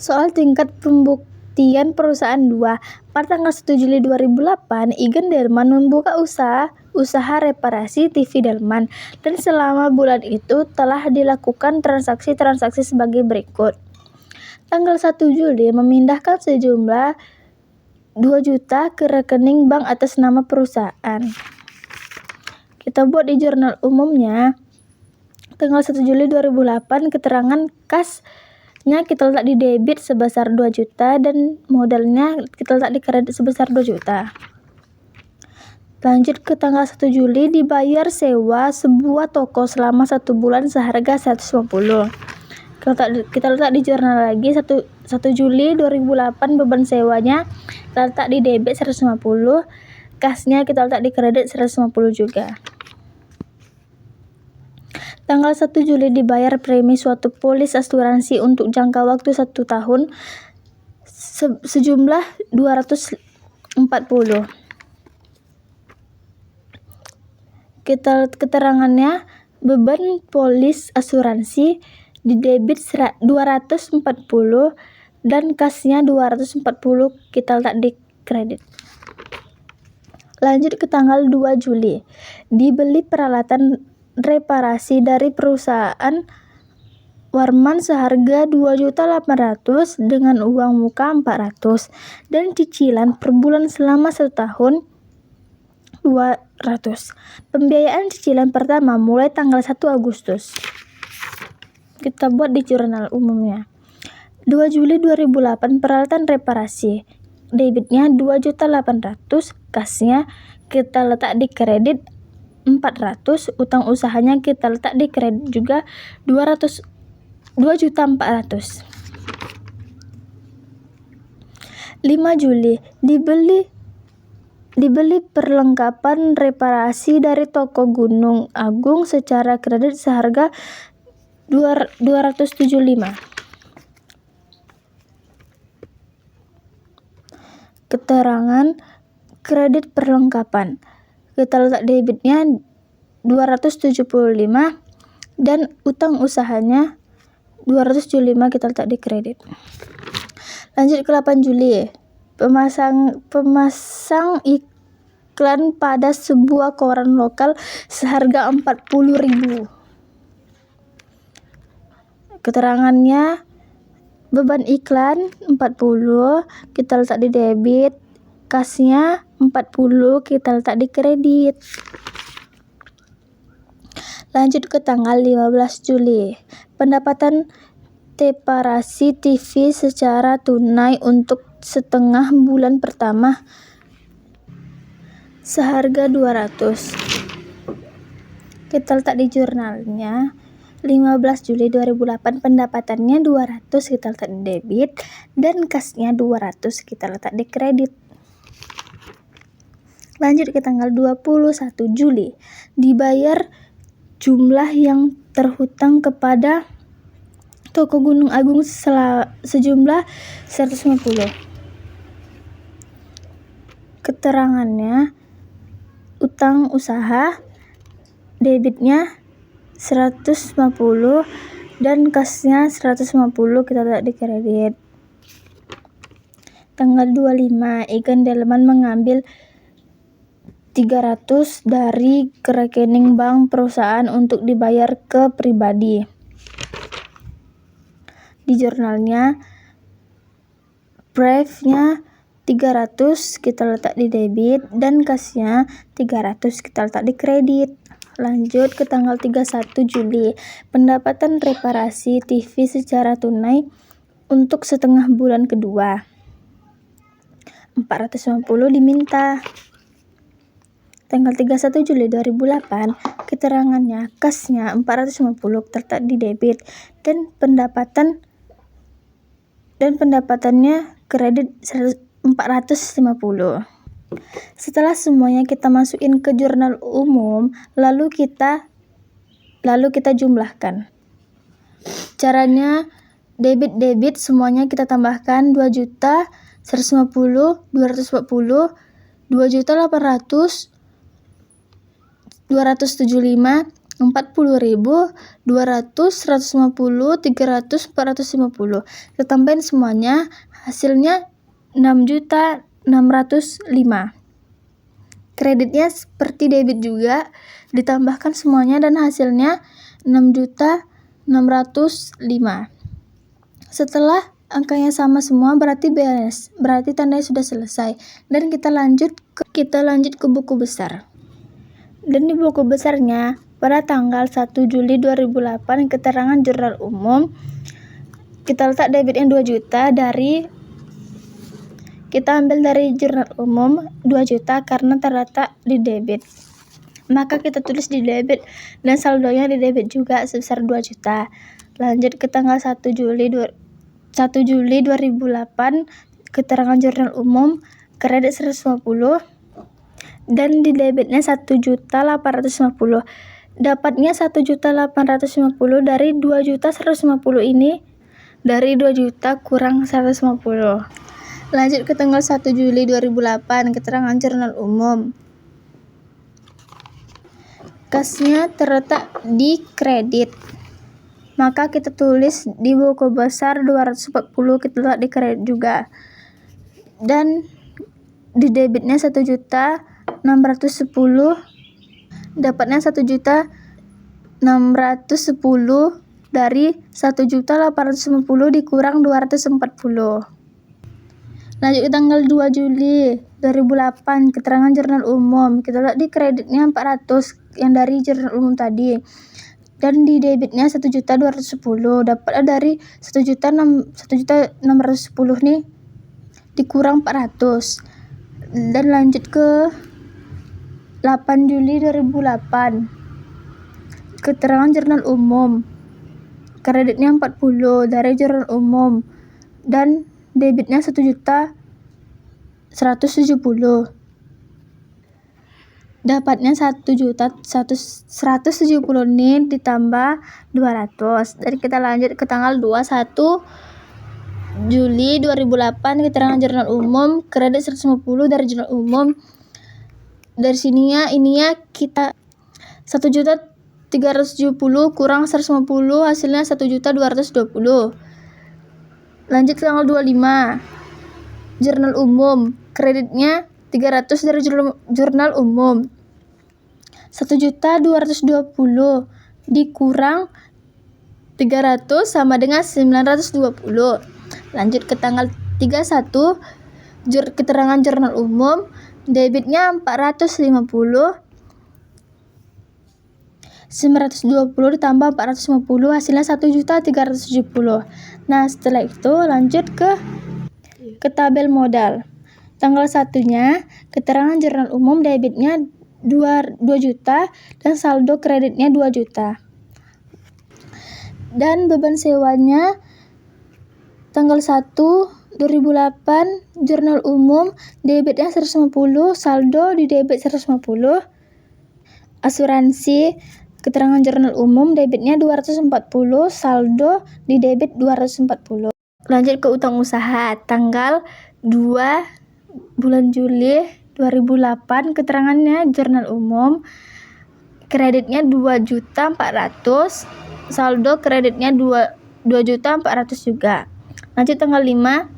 Soal tingkat pembuktian perusahaan 2. Pada tanggal 1 Juli 2008, Igen Delman membuka usaha reparasi TV Delman, dan selama bulan itu telah dilakukan transaksi-transaksi sebagai berikut. Tanggal 1 Juli memindahkan sejumlah 2 juta ke rekening bank atas nama perusahaan. Kita buat di jurnal umumnya. Tanggal 1 Juli 2008, keterangan kasnya kita letak di debit sebesar 2 juta dan modalnya kita letak di kredit sebesar 2 juta. Lanjut ke tanggal 1 Juli, dibayar sewa sebuah toko selama 1 bulan seharga 150. Kita letak di jurnal lagi. 1 Juli 2008, beban sewanya kita letak di debit 150, kasnya kita letak di kredit 150 juga. Tanggal 1 Juli dibayar premi suatu polis asuransi untuk jangka waktu 1 tahun sejumlah 240. Keterangannya, beban polis asuransi di debit 240 dan kasnya 240 kita letak di kredit. Lanjut ke tanggal 2 Juli. Dibeli peralatan reparasi dari perusahaan Warman seharga 2.800.000 dengan uang muka 400 dan cicilan per bulan selama 1 tahun 200. Pembiayaan cicilan pertama mulai tanggal 1 Agustus. Kita buat di jurnal umumnya. 2 Juli 2008, peralatan reparasi. Debitnya 2.800.000, kasnya kita letak di kredit 400, utang usahanya kita letak di kredit juga 2.400.000. 5 Juli dibeli perlengkapan reparasi dari toko Gunung Agung secara kredit seharga 275. Keterangan kredit perlengkapan. Kita letak debitnya 275 dan utang usahanya 275 kita letak di kredit. Lanjut ke 8 Juli. Pemasang iklan pada sebuah koran lokal seharga 40.000. Keterangannya, beban iklan 40 kita letak di debit, kasnya 40 kita letak di kredit. Lanjut ke tanggal 15 Juli. Pendapatan reparasi TV secara tunai untuk setengah bulan pertama seharga 200. Kita letak di jurnalnya. 15 Juli 2008, pendapatannya 200 kita letak di debit dan kasnya 200 kita letak di kredit. Lanjut ke tanggal 21 Juli. Dibayar jumlah yang terhutang kepada toko Gunung Agung sejumlah 150. Keterangannya, utang usaha, debitnya 150 dan kasnya 150 kita letak di kredit. Tanggal 25, Igen Delman mengambil 300 dari rekening bank perusahaan untuk dibayar ke pribadi. Di jurnalnya, briefnya 300 kita letak di debit dan kasnya 300 kita letak di kredit. Lanjut ke tanggal 31 Juli. Pendapatan reparasi TV secara tunai untuk setengah bulan kedua 450 diminta. Tanggal 31 Juli 2008, keterangannya, kasnya 450 terletak di debit dan pendapatannya kredit 450. Setelah semuanya kita masukin ke jurnal umum, lalu kita jumlahkan. Caranya, debit semuanya kita tambahkan 2 juta 150, 240, 2 juta 800, 275, 40.000, 200, 150, 300, 450. Kita tambahin semuanya, hasilnya 6.605. Kreditnya seperti debit juga, ditambahkan semuanya dan hasilnya 6.605. Setelah angkanya sama semua berarti beres, berarti tandanya sudah selesai. Dan kita lanjut ke buku besar. Dan di buku besarnya pada tanggal 1 Juli 2008 keterangan jurnal umum kita letak debitnya 2 juta kita ambil dari jurnal umum 2 juta karena terletak di debit. Maka kita tulis di debit dan saldonya di debit juga sebesar 2 juta. Lanjut ke tanggal 1 Juli 2008 keterangan jurnal umum kredit 150 dan di debitnya 1.850. Dapatnya 1.850 dari 2.150 ini, dari 2 juta kurang 150. Lanjut ke tanggal 1 Juli 2008 keterangan jurnal umum. Kasnya terletak di kredit. Maka kita tulis di buku besar 240 kita letak di kredit juga. Dan di debitnya 1.610, dapatnya 1.610 dari 1.850 dikurang 240. Lanjut ke tanggal 2 Juli 2008 keterangan jurnal umum kita lihat di kreditnya 400 yang dari jurnal umum tadi dan di debitnya 1.210 dapatnya dari 1.610 nih dikurang 400. Dan lanjut ke 8 Juli 2008 keterangan jurnal umum kreditnya 40 dari jurnal umum dan debitnya 1.170. Dapatnya 1.170 nih ditambah 200. Dan kita lanjut ke tanggal 21 Juli 2008 keterangan jurnal umum kredit 150 dari jurnal umum. Dari sininya ininya kita 1.370 kurang 150 hasilnya 1.220. Lanjut ke tanggal 25 jurnal umum kreditnya 300 dari jurnal umum 1.220 dikurang 300 sama dengan 920. Lanjut ke tanggal 31 keterangan jurnal umum debitnya 450 920 ditambah 450 hasilnya 1.370. Nah setelah itu lanjut ke tabel modal. Tanggal 1-nya keterangan jurnal umum debitnya 2 juta dan saldo kreditnya 2 juta. Dan beban sewanya tanggal 1 2008 jurnal umum debitnya 150, saldo di debit 150. Asuransi keterangan jurnal umum debitnya 240, saldo di debit 240. Lanjut ke utang usaha tanggal 2 bulan Juli 2008 keterangannya jurnal umum kreditnya 2.400.000, saldo kreditnya 2.400.000 juga. Lanjut tanggal 5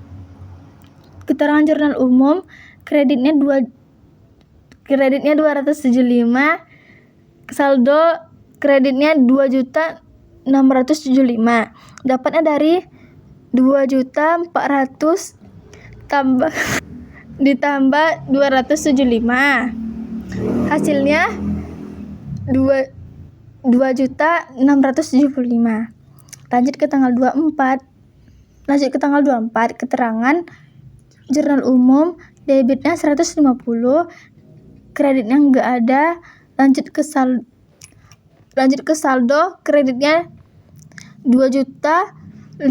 keterangan jurnal umum kreditnya 275, saldo kreditnya 2.675. Dapatnya dari 2.400 ditambah 275. Hasilnya 2.675. Lanjut ke tanggal 24 keterangan jurnal umum debitnya 150, kreditnya enggak ada. Lanjut ke saldo kreditnya 2.525.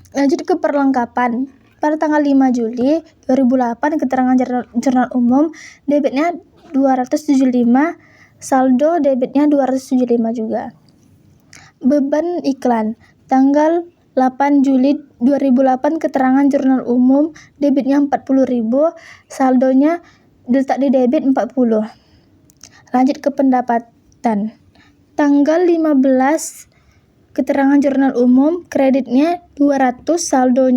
Lanjut ke perlengkapan. Pada tanggal 5 Juli 2008 keterangan jurnal umum debitnya 275, saldo debitnya 275 juga. Beban iklan tanggal 8 Juli 2008 keterangan jurnal umum debitnya 40.000, saldonya diletak di debit 40. Lanjut ke pendapatan. Tanggal 15 keterangan jurnal umum, kreditnya 200, saldo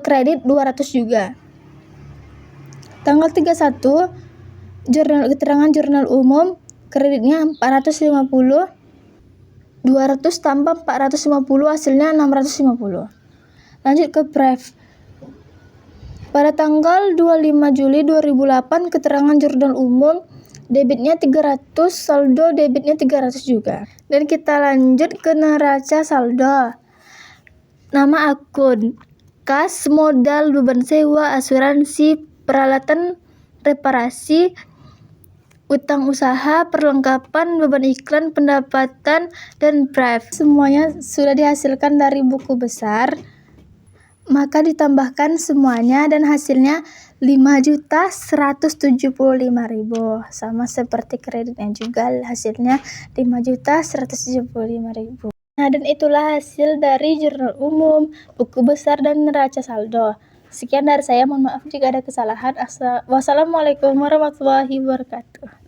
kredit 200 juga. Tanggal 31 keterangan jurnal umum, kreditnya 450, 200 tambah 450 hasilnya 650. Lanjut ke BREF. Pada tanggal 25 Juli 2008 keterangan jurnal umum, debitnya 300, saldo debitnya 300 juga. Dan kita lanjut ke neraca saldo. Nama akun, kas, modal, beban sewa, asuransi, peralatan, reparasi, utang usaha, perlengkapan, beban iklan, pendapatan, dan BREF. Semuanya sudah dihasilkan dari buku besar. Maka ditambahkan semuanya dan hasilnya 5.175.000, sama seperti kreditnya juga hasilnya 5.175.000. Nah, dan itulah hasil dari jurnal umum, buku besar, dan neraca saldo. Sekian dari saya, mohon maaf jika ada kesalahan. Wassalamualaikum warahmatullahi wabarakatuh.